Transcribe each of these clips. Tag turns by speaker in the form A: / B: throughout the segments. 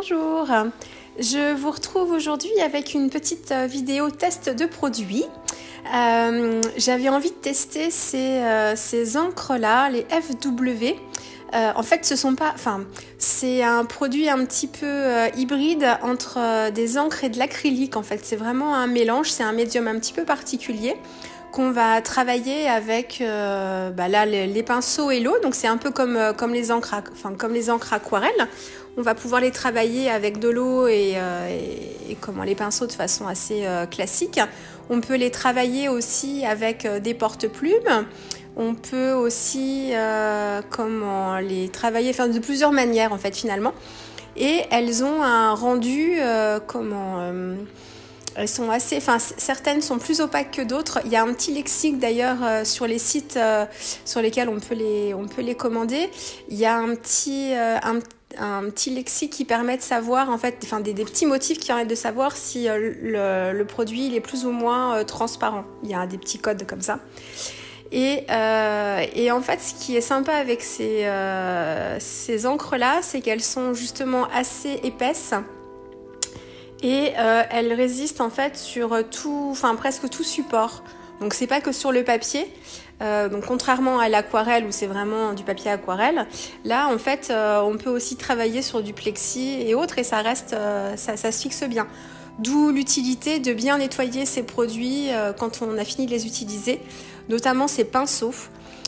A: Bonjour, je vous retrouve aujourd'hui avec une petite vidéo test de produits. J'avais envie de tester ces encres-là, les FW. En fait, c'est un produit un petit peu hybride entre des encres et de l'acrylique. En fait, c'est vraiment un mélange, c'est un médium un petit peu particulier qu'on va travailler avec là, les pinceaux et l'eau. Donc c'est un peu comme les encres aquarelles. On va pouvoir les travailler avec de l'eau et les pinceaux de façon assez classique. On peut les travailler aussi avec des porte-plumes. On peut aussi les travailler de plusieurs manières en fait finalement. Et elles ont un rendu elles sont certaines sont plus opaques que d'autres. Il y a un petit lexique d'ailleurs sur les sites sur lesquels on peut les commander. Il y a un petit lexique qui permet de savoir en fait, des petits motifs qui permettent de savoir si le produit il est plus ou moins transparent. Il y a des petits codes comme ça. Et en fait, ce qui est sympa avec ces encres-là, c'est qu'elles sont justement assez épaisses. Et elles résistent en fait sur presque tout support. Donc c'est pas que sur le papier. Donc contrairement à l'aquarelle où c'est vraiment du papier aquarelle, là en fait on peut aussi travailler sur du plexi et autres et ça reste, ça se fixe bien. D'où l'utilité de bien nettoyer ces produits quand on a fini de les utiliser, notamment ces pinceaux.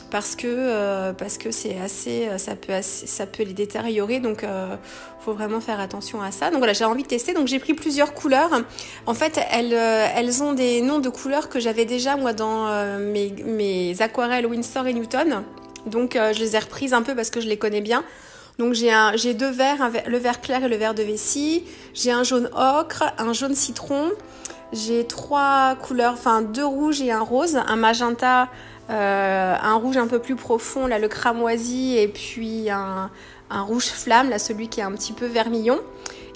A: Parce que c'est ça peut les détériorer, donc faut vraiment faire attention à ça. Donc voilà, j'ai envie de tester, donc j'ai pris plusieurs couleurs. En fait, elles ont des noms de couleurs que j'avais déjà moi dans mes aquarelles Winsor & Newton. Donc je les ai reprises un peu parce que je les connais bien. Donc j'ai deux verres, le vert clair et le vert de vessie. J'ai un jaune ocre, un jaune citron. J'ai trois couleurs, deux rouges et un rose, un magenta. Un rouge un peu plus profond, là le cramoisi, et puis un rouge flamme, là celui qui est un petit peu vermillon.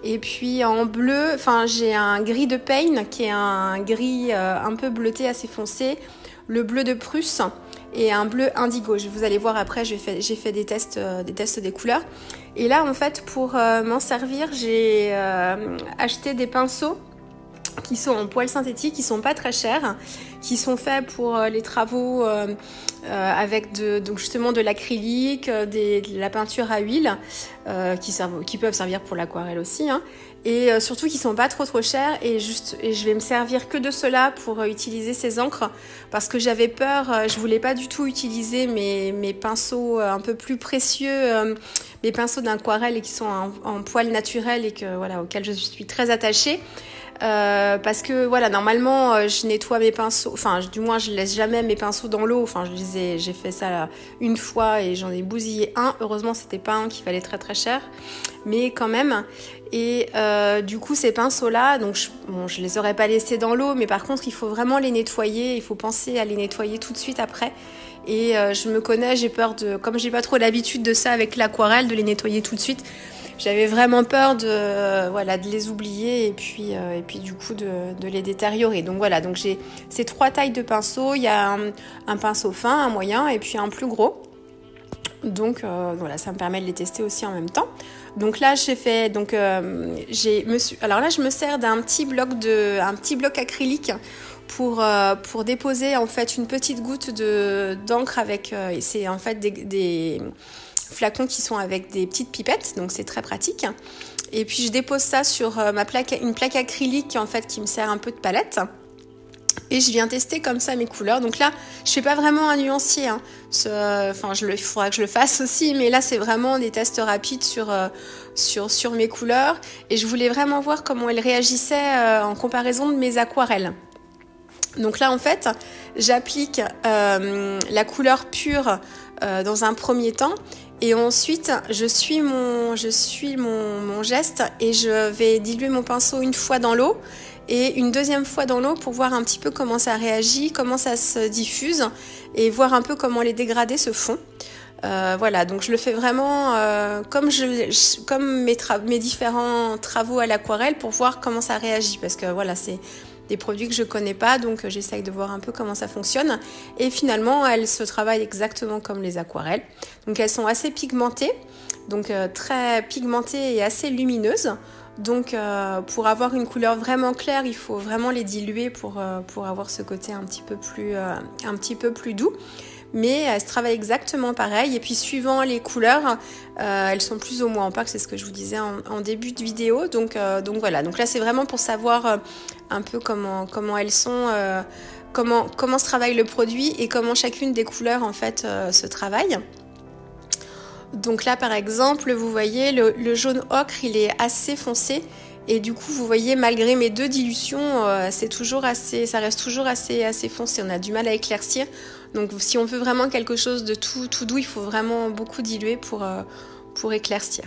A: Et puis en bleu, j'ai un gris de Payne qui est un gris un peu bleuté assez foncé, le bleu de Prusse et un bleu indigo. Vous allez voir après, j'ai fait des tests des couleurs. Et là en fait pour m'en servir, j'ai acheté des pinceaux qui sont en poils synthétiques, qui sont pas très chers, qui sont faits pour les travaux avec donc justement de l'acrylique, de la peinture à huile, qui peuvent servir pour l'aquarelle aussi, hein, et surtout qui sont pas trop chers. Et je vais me servir que de cela pour utiliser ces encres parce que j'avais peur, je voulais pas du tout utiliser mes pinceaux un peu plus précieux, mes pinceaux d'aquarelle et qui sont en poils naturels et auxquels je suis très attachée. Parce que normalement je nettoie mes pinceaux, du moins je laisse jamais mes pinceaux dans l'eau, j'ai fait ça là, une fois et j'en ai bousillé un, heureusement c'était pas un qui valait très cher, mais quand même. Et du coup ces pinceaux là, donc je les aurais pas laissés dans l'eau, mais par contre il faut vraiment les nettoyer, il faut penser à les nettoyer tout de suite après. Et je me connais, j'ai peur comme j'ai pas trop l'habitude de ça avec l'aquarelle, de les nettoyer tout de suite. J'avais vraiment peur de les oublier et puis du coup de les détériorer. Donc donc j'ai ces trois tailles de pinceaux. Il y a un pinceau fin, un moyen et puis un plus gros. Donc ça me permet de les tester aussi en même temps. Donc là je me sers d'un petit bloc acrylique pour déposer en fait une petite goutte d'encre avec c'est en fait des flacons qui sont avec des petites pipettes, donc c'est très pratique. Et puis je dépose ça sur une plaque acrylique en fait qui me sert un peu de palette. Et je viens tester comme ça mes couleurs. Donc là, je fais pas vraiment un nuancier, hein. Il faudra que je le fasse aussi, mais là c'est vraiment des tests rapides sur mes couleurs. Et je voulais vraiment voir comment elles réagissaient en comparaison de mes aquarelles. Donc là en fait, j'applique la couleur pure dans un premier temps. Et ensuite, je suis mon geste et je vais diluer mon pinceau une fois dans l'eau et une deuxième fois dans l'eau pour voir un petit peu comment ça réagit, comment ça se diffuse et voir un peu comment les dégradés se font. Donc je le fais vraiment comme mes différents travaux à l'aquarelle pour voir comment ça réagit parce que c'est des produits que je connais pas, donc j'essaye de voir un peu comment ça fonctionne. Et finalement, elles se travaillent exactement comme les aquarelles. Donc elles sont assez pigmentées, donc très pigmentées et assez lumineuses. Donc pour avoir une couleur vraiment claire, il faut vraiment les diluer pour avoir ce côté un petit peu plus doux. Mais elles se travaillent exactement pareil. Et puis suivant les couleurs, elles sont plus ou moins opaques, c'est ce que je vous disais en début de vidéo. Donc voilà, donc là c'est vraiment pour savoir un peu comment elles sont, comment se travaille le produit et comment chacune des couleurs en fait se travaille. Donc là par exemple, vous voyez le jaune ocre, il est assez foncé. Et du coup, vous voyez, malgré mes 2 dilutions, ça reste toujours assez foncé. On a du mal à éclaircir. Donc, si on veut vraiment quelque chose de tout doux, il faut vraiment beaucoup diluer pour éclaircir.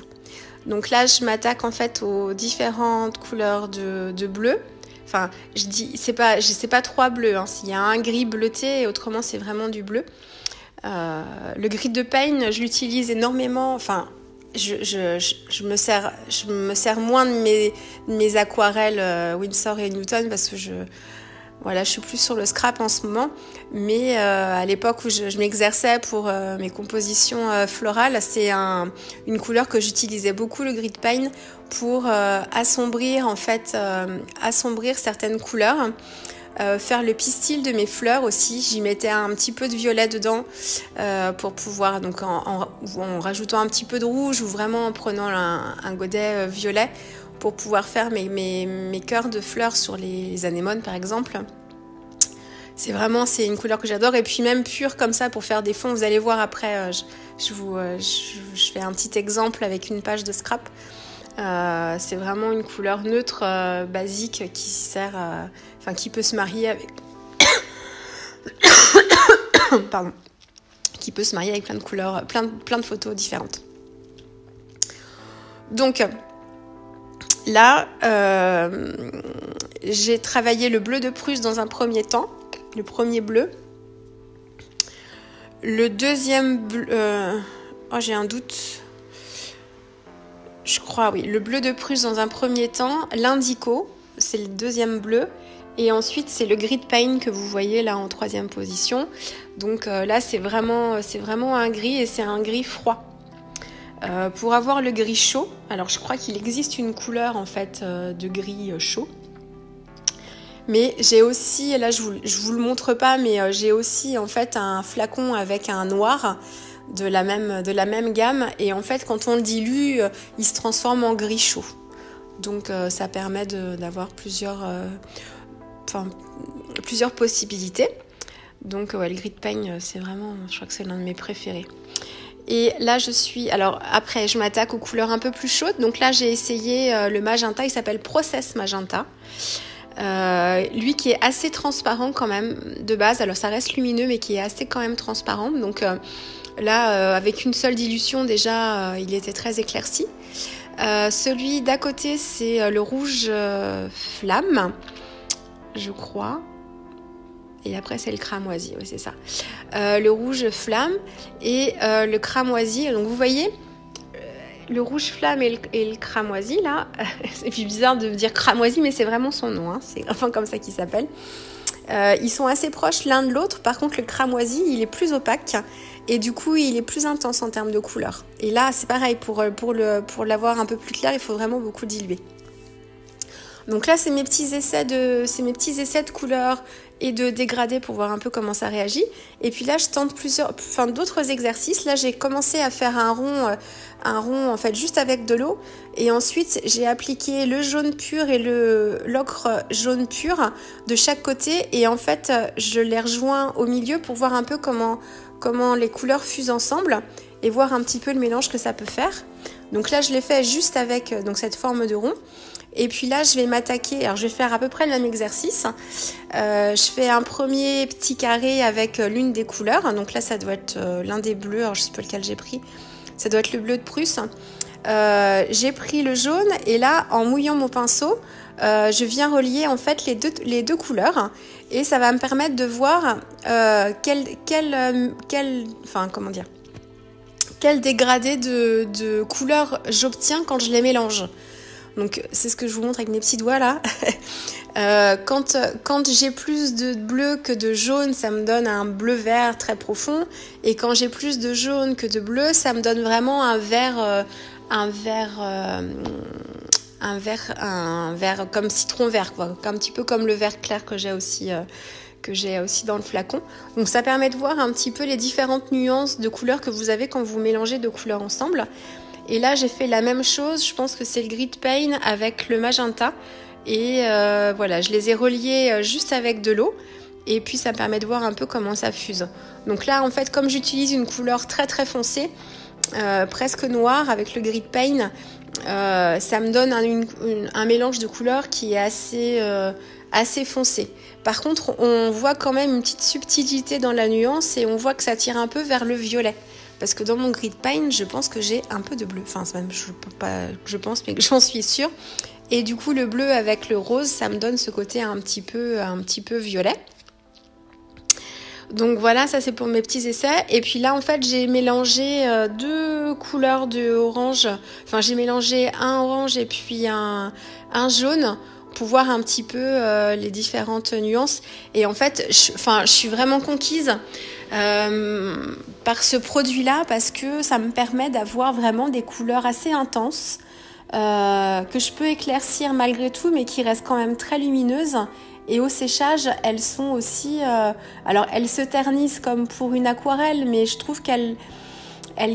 A: Donc là, je m'attaque en fait aux différentes couleurs de bleu. Enfin, c'est pas 3 bleus. Hein. Il y a un gris bleuté et autrement, c'est vraiment du bleu. Le gris de Pain, je l'utilise énormément. Enfin, je me sers moins de mes aquarelles Winsor et Newton parce que je suis plus sur le scrap en ce moment. Mais à l'époque où je m'exerçais pour mes compositions florales, c'est une couleur que j'utilisais beaucoup, le gris de Pain, pour assombrir certaines couleurs. Faire le pistil de mes fleurs aussi, j'y mettais un petit peu de violet dedans pour pouvoir, donc en rajoutant un petit peu de rouge ou vraiment en prenant un godet violet pour pouvoir faire mes cœurs de fleurs sur les anémones par exemple. C'est une couleur que j'adore, et puis même pure comme ça pour faire des fonds, vous allez voir après, je fais un petit exemple avec une page de scrap. C'est vraiment une couleur neutre, basique, qui peut se marier avec pardon, qui peut se marier avec plein de couleurs, plein de photos différentes. Donc là, j'ai travaillé le bleu de Prusse dans un premier temps, le premier bleu. Le deuxième bleu, j'ai un doute. Je crois, oui. Le bleu de Prusse dans un premier temps. L'indigo, c'est le deuxième bleu. Et ensuite, c'est le gris de Pain que vous voyez là en 3e position. Donc là, c'est vraiment un gris, et c'est un gris froid. Pour avoir le gris chaud, alors je crois qu'il existe une couleur en fait de gris chaud. Mais j'ai aussi, là je vous le montre pas, mais j'ai aussi en fait un flacon avec un noir de la même gamme, et en fait quand on le dilue, il se transforme en gris chaud. Donc ça permet d'avoir plusieurs possibilités. Donc le gris de Pain, c'est vraiment, je crois que c'est l'un de mes préférés. Et là après je m'attaque aux couleurs un peu plus chaudes. Donc là j'ai essayé le magenta, il s'appelle Process Magenta. Lui qui est assez transparent quand même de base, alors ça reste lumineux mais qui est assez quand même transparent. Donc là avec une seule dilution déjà il était très éclairci. Celui d'à côté c'est le rouge flamme, je crois. Et après c'est le cramoisi, oui c'est ça. Le rouge flamme et le cramoisi. Donc vous voyez, le rouge flamme et le cramoisi là, c'est puis bizarre de dire cramoisi, mais c'est vraiment son nom, hein. C'est enfin comme ça qu'il s'appelle. Ils sont assez proches l'un de l'autre. Par contre le cramoisi il est plus opaque et du coup il est plus intense en termes de couleur. Et là c'est pareil, pour l'avoir un peu plus clair, il faut vraiment beaucoup diluer. Donc là c'est mes petits essais de couleurs et de dégradés pour voir un peu comment ça réagit. Et puis là je tente d'autres exercices. Là j'ai commencé à faire un rond en fait juste avec de l'eau, et ensuite j'ai appliqué le jaune pur et l'ocre jaune pur de chaque côté, et en fait je les rejoins au milieu pour voir un peu comment les couleurs fusent ensemble et voir un petit peu le mélange que ça peut faire. Donc là je l'ai fait juste avec cette forme de rond. Et puis là, je vais m'attaquer, alors je vais faire à peu près le même exercice. Je fais un premier petit carré avec l'une des couleurs. Donc là, ça doit être l'un des bleus, alors je ne sais pas lequel j'ai pris. Ça doit être le bleu de Prusse. J'ai pris le jaune, et là, en mouillant mon pinceau, je viens relier en fait les deux couleurs. Et ça va me permettre de voir quel dégradé de couleurs j'obtiens quand je les mélange. Donc c'est ce que je vous montre avec mes petits doigts là. Quand j'ai plus de bleu que de jaune, ça me donne un bleu vert très profond. Et quand j'ai plus de jaune que de bleu, ça me donne vraiment un vert comme citron vert, quoi. Un petit peu comme le vert clair que j'ai aussi dans le flacon. Donc ça permet de voir un petit peu les différentes nuances de couleurs que vous avez quand vous mélangez deux couleurs ensemble. Et là j'ai fait la même chose, je pense que c'est le Grit Paint avec le magenta. Et voilà, je les ai reliés juste avec de l'eau. Et puis ça me permet de voir un peu comment ça fuse. Donc là en fait, comme j'utilise une couleur très très foncée, presque noire avec le Grit Paint, ça me donne un mélange de couleurs qui est assez foncé. Par contre, on voit quand même une petite subtilité dans la nuance et on voit que ça tire un peu vers le violet. Parce que dans mon Grit Paint, je pense que j'ai un peu de bleu. Enfin, je pense, mais j'en suis sûre. Et du coup, le bleu avec le rose, ça me donne ce côté un petit peu violet. Donc voilà, ça c'est pour mes petits essais. Et puis là, en fait, j'ai mélangé deux couleurs de orange. Enfin, j'ai mélangé un orange et puis un jaune pour voir un petit peu les différentes nuances. Et en fait, je suis vraiment conquise par ce produit-là parce que ça me permet d'avoir vraiment des couleurs assez intenses que je peux éclaircir malgré tout, mais qui restent quand même très lumineuses. Et au séchage, elles sont aussi... alors, elles se ternissent comme pour une aquarelle, mais je trouve qu'elles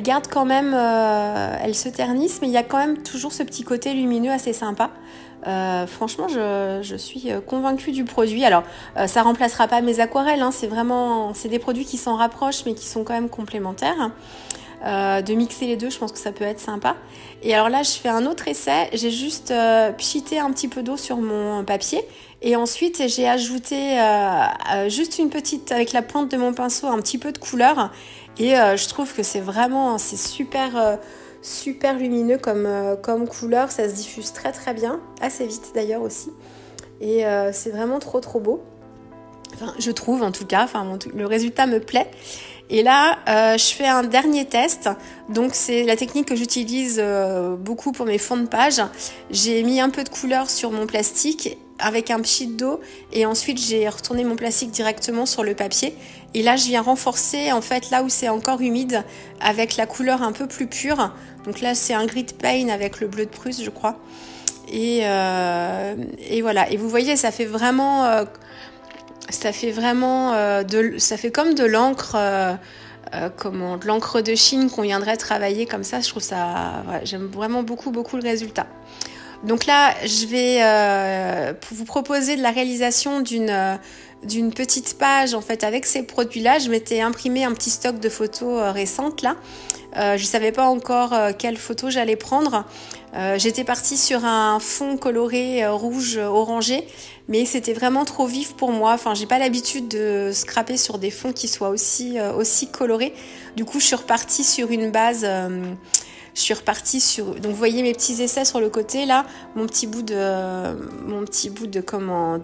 A: gardent quand même... elles se ternissent, mais il y a quand même toujours ce petit côté lumineux assez sympa. Franchement, je suis convaincue du produit. Alors, ça remplacera pas mes aquarelles, hein, c'est des produits qui s'en rapprochent, mais qui sont quand même complémentaires. De mixer les deux, je pense que ça peut être sympa. Et alors là, je fais un autre essai. J'ai juste pchité un petit peu d'eau sur mon papier. Et ensuite, j'ai ajouté juste une petite, avec la pointe de mon pinceau, un petit peu de couleur. Et je trouve que c'est super lumineux comme couleur. Ça se diffuse très très bien, assez vite d'ailleurs aussi. Et c'est vraiment trop beau. Enfin, je trouve en tout cas, le résultat me plaît. Et là, je fais un dernier test. Donc, c'est la technique que j'utilise beaucoup pour mes fonds de page. J'ai mis un peu de couleur sur mon plastique avec un pchit d'eau et ensuite j'ai retourné mon plastique directement sur le papier. Et là, je viens renforcer en fait là où c'est encore humide avec la couleur un peu plus pure. Donc là, c'est un Grit Paint avec le bleu de Prusse, je crois. Et voilà. Et vous voyez, ça fait vraiment... ça fait comme de l'encre, de l'encre de Chine qu'on viendrait travailler comme ça. Je trouve ça, j'aime vraiment beaucoup le résultat. Donc là, je vais vous proposer de la réalisation d'une petite page en fait avec ces produits-là. Je m'étais imprimé un petit stock de photos récentes là. Je savais pas encore quelle photo j'allais prendre. J'étais partie sur un fond coloré rouge orangé, mais c'était vraiment trop vif pour moi. Enfin, j'ai pas l'habitude de scraper sur des fonds qui soient aussi colorés. Du coup, je suis repartie sur une base. Donc vous voyez mes petits essais sur le côté là, mon petit bout de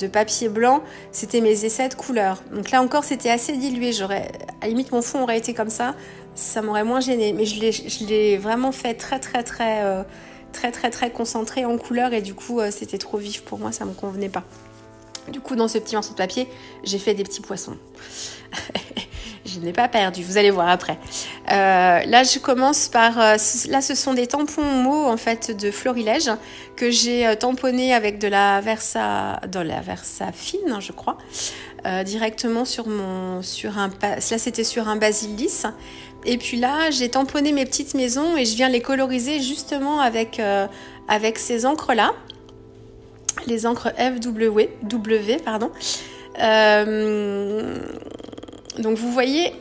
A: papier blanc, c'était mes essais de couleurs. Donc là encore c'était assez dilué, à la limite mon fond aurait été comme ça m'aurait moins gêné, mais je l'ai vraiment fait très concentré en couleurs et du coup c'était trop vif pour moi, ça me convenait pas. Du coup dans ce petit morceau de papier, j'ai fait des petits poissons. Je n'ai pas perdu, vous allez voir après. Là, je commence par... là, ce sont des tampons mots en fait de Florilège que j'ai tamponnés avec de la Versa fine, je crois, directement là, c'était sur un basil lisse. Et puis là, j'ai tamponné mes petites maisons et je viens les coloriser justement avec ces encres-là, les encres FW, pardon. Donc vous voyez,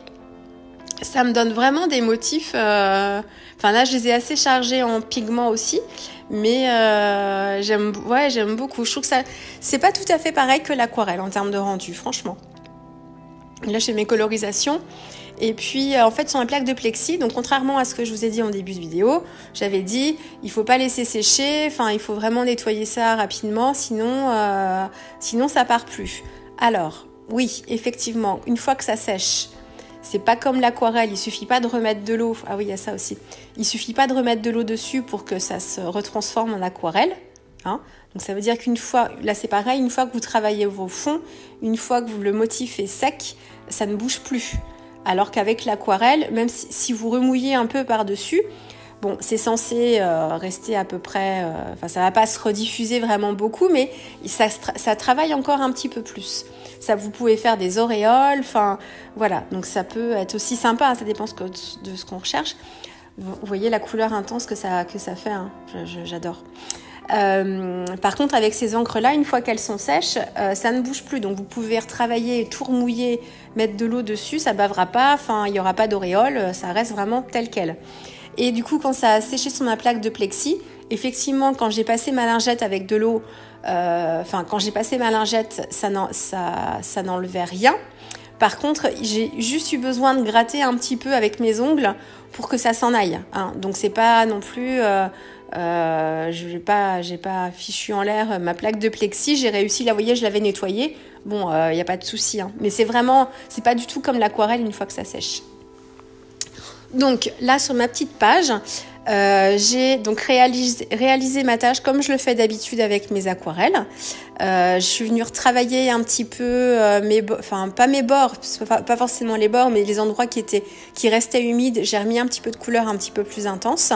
A: ça me donne vraiment des motifs. Là, je les ai assez chargés en pigments aussi, mais j'aime beaucoup. Je trouve que ça, c'est pas tout à fait pareil que l'aquarelle en termes de rendu, franchement. Là, j'ai mes colorisations. Et puis, en fait, sur une plaque de plexi, donc contrairement à ce que je vous ai dit en début de vidéo, j'avais dit, il faut pas laisser sécher. Enfin, il faut vraiment nettoyer ça rapidement, sinon ça part plus. Alors. Oui, effectivement, une fois que ça sèche, c'est pas comme l'aquarelle, il suffit pas de remettre de l'eau. Ah oui, il y a ça aussi. Il suffit pas de remettre de l'eau dessus pour que ça se retransforme en aquarelle. Hein. Donc ça veut dire qu'une fois, là c'est pareil, une fois que vous travaillez vos fonds, une fois que le motif est sec, ça ne bouge plus. Alors qu'avec l'aquarelle, même si vous remouillez un peu par-dessus, bon, c'est censé rester à peu près... ça va pas se rediffuser vraiment beaucoup, mais ça travaille encore un petit peu plus. Ça, vous pouvez faire des auréoles, voilà. Donc ça peut être aussi sympa, hein, ça dépend de ce qu'on recherche. Vous voyez la couleur intense que ça fait, hein. J'adore. Par contre, avec ces encres-là, une fois qu'elles sont sèches, ça ne bouge plus. Donc, vous pouvez retravailler, tout remouiller, mettre de l'eau dessus, ça bavera pas. Il n'y aura pas d'auréole, ça reste vraiment tel quel. Et du coup, quand ça a séché sur ma plaque de plexi, effectivement, quand j'ai passé ma lingette avec de l'eau, quand j'ai passé ma lingette, ça n'enlevait rien. Par contre, j'ai juste eu besoin de gratter un petit peu avec mes ongles pour que ça s'en aille. Hein. Donc, c'est pas non plus... j'ai pas fichu en l'air ma plaque de plexi, j'ai réussi, là vous voyez je l'avais nettoyée, bon il n'y a pas de souci, hein. Mais c'est pas du tout comme l'aquarelle une fois que ça sèche. Donc là sur ma petite page, j'ai donc réalisé ma tâche comme je le fais d'habitude avec mes aquarelles. Je suis venue retravailler un petit peu pas mes bords, pas forcément les bords, mais les endroits qui restaient humides. J'ai remis un petit peu de couleur un petit peu plus intense.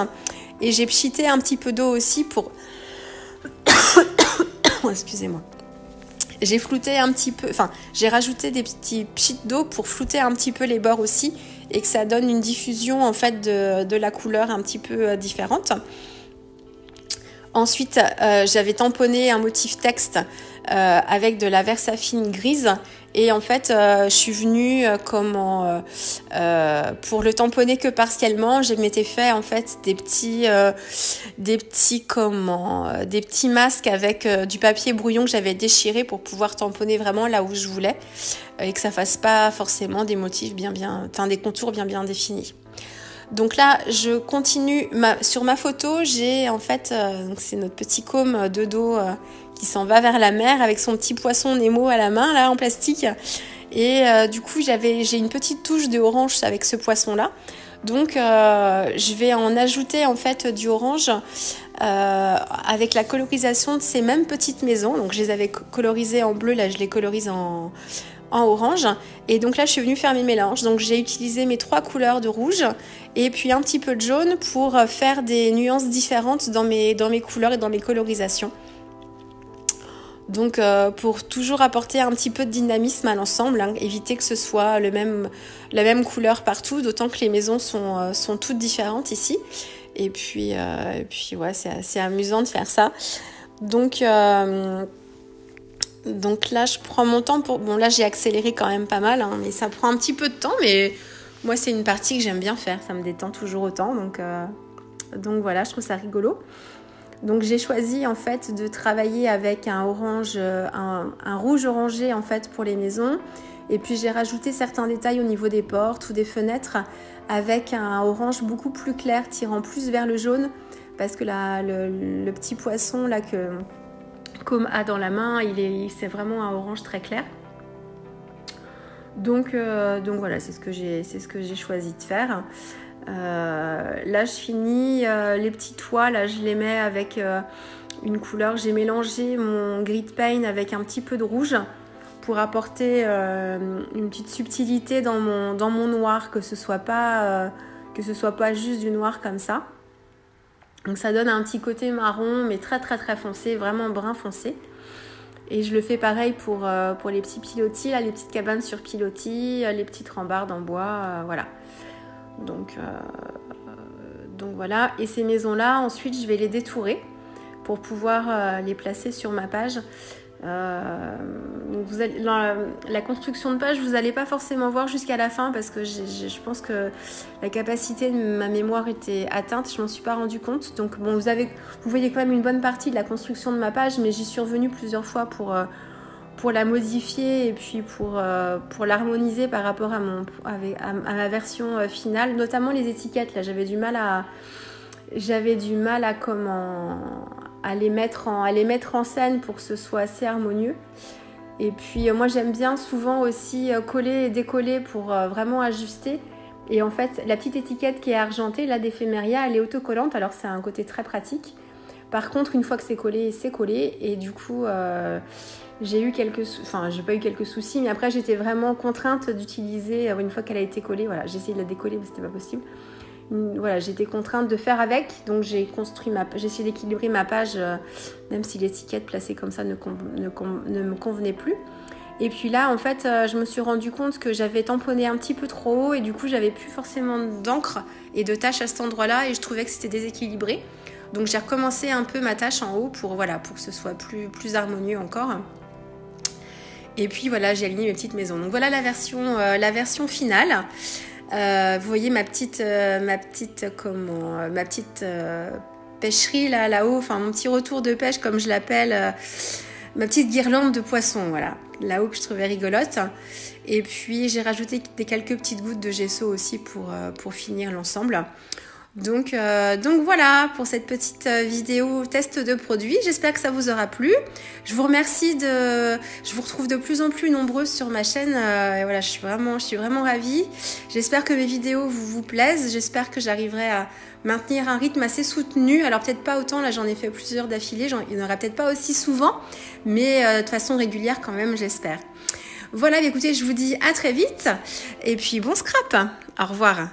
A: Et j'ai pchité un petit peu d'eau aussi pour... Excusez-moi. J'ai flouté un petit peu... j'ai rajouté des petits pchits d'eau pour flouter un petit peu les bords aussi et que ça donne une diffusion en fait de la couleur un petit peu différente. Ensuite, j'avais tamponné un motif texte avec de la Versafine grise. Et en fait, je suis venue pour le tamponner que partiellement, je m'étais fait en fait des petits masques avec du papier brouillon que j'avais déchiré pour pouvoir tamponner vraiment là où je voulais et que ça fasse pas forcément des motifs des contours bien définis. Donc là, je continue. Sur ma photo, j'ai en fait, donc c'est notre petit côme de dos qui s'en va vers la mer avec son petit poisson Nemo à la main là en plastique. Et du coup, j'ai une petite touche de orange avec ce poisson là. Donc, je vais en ajouter en fait du orange avec la colorisation de ces mêmes petites maisons. Donc, je les avais colorisées en bleu, là, je les colorise en orange. Et donc là, je suis venue faire mes mélanges. Donc, j'ai utilisé mes 3 couleurs de rouge et puis un petit peu de jaune pour faire des nuances différentes dans mes couleurs et dans mes colorisations. Donc, pour toujours apporter un petit peu de dynamisme à l'ensemble, hein, éviter que ce soit la même couleur partout, d'autant que les maisons sont toutes différentes ici. Et puis ouais, c'est assez amusant de faire ça. Donc là, je prends mon temps pour... Bon, là, j'ai accéléré quand même pas mal, hein, mais ça prend un petit peu de temps. Mais moi, c'est une partie que j'aime bien faire. Ça me détend toujours autant. Donc voilà, je trouve ça rigolo. Donc, j'ai choisi, en fait, de travailler avec un rouge orangé, en fait, pour les maisons. Et puis, j'ai rajouté certains détails au niveau des portes ou des fenêtres avec un orange beaucoup plus clair, tirant plus vers le jaune. Parce que là, le petit poisson, là, comme a dans la main, c'est vraiment un orange très clair. Donc voilà, c'est ce que j'ai choisi de faire. Là, je finis les petits toits. Là, je les mets avec une couleur. J'ai mélangé mon grit paint avec un petit peu de rouge pour apporter une petite subtilité dans mon noir, que ce soit pas juste du noir comme ça. Donc ça donne un petit côté marron, mais très très très foncé, vraiment brun foncé. Et je le fais pareil pour les petits pilotis, là, les petites cabanes sur pilotis, les petites rambardes en bois, voilà. Donc voilà. Et ces maisons-là, ensuite, je vais les détourer pour pouvoir les placer sur ma page. Donc la construction de page, vous n'allez pas forcément voir jusqu'à la fin parce que je pense que la capacité de ma mémoire était atteinte, je m'en suis pas rendu compte. Donc bon, vous voyez quand même une bonne partie de la construction de ma page, mais j'y suis revenue plusieurs fois pour la modifier et puis pour l'harmoniser par rapport à ma version finale, notamment les étiquettes. Là, j'avais du mal à les mettre en scène pour que ce soit assez harmonieux. Et puis moi j'aime bien souvent aussi coller et décoller pour vraiment ajuster. Et en fait la petite étiquette qui est argentée là d'Ephemeria, elle est autocollante, alors c'est un côté très pratique Par contre, une fois que c'est collé, et du coup, j'ai pas eu quelques soucis, mais après, j'étais vraiment contrainte d'utiliser, une fois qu'elle a été collée, voilà, j'ai essayé de la décoller, mais c'était pas possible. Voilà, j'étais contrainte de faire avec, donc j'ai essayé d'équilibrer ma page, même si l'étiquette placée comme ça ne me convenait plus. Et puis là, en fait, je me suis rendu compte que j'avais tamponné un petit peu trop haut et du coup, j'avais plus forcément d'encre et de taches à cet endroit-là et je trouvais que c'était déséquilibré. Donc, j'ai recommencé un peu ma tâche en haut pour que ce soit plus harmonieux encore. Et puis voilà, j'ai aligné mes petites maisons. Donc voilà la version finale. Vous voyez ma petite pêcherie là-haut, enfin mon petit retour de pêche comme je l'appelle, ma petite guirlande de poissons, voilà, là-haut que je trouvais rigolote. Et puis j'ai rajouté quelques petites gouttes de gesso aussi pour finir l'ensemble. Donc voilà pour cette petite vidéo test de produit. J'espère que ça vous aura plu. Je vous remercie je vous retrouve de plus en plus nombreuses sur ma chaîne. Et voilà, je suis vraiment ravie. J'espère que mes vidéos vous plaisent. J'espère que j'arriverai à maintenir un rythme assez soutenu. Alors peut-être pas autant, là j'en ai fait plusieurs d'affilée. Il n'y en aura peut-être pas aussi souvent, mais de façon régulière quand même, j'espère. Voilà, écoutez, je vous dis à très vite. Et puis bon scrap. Au revoir.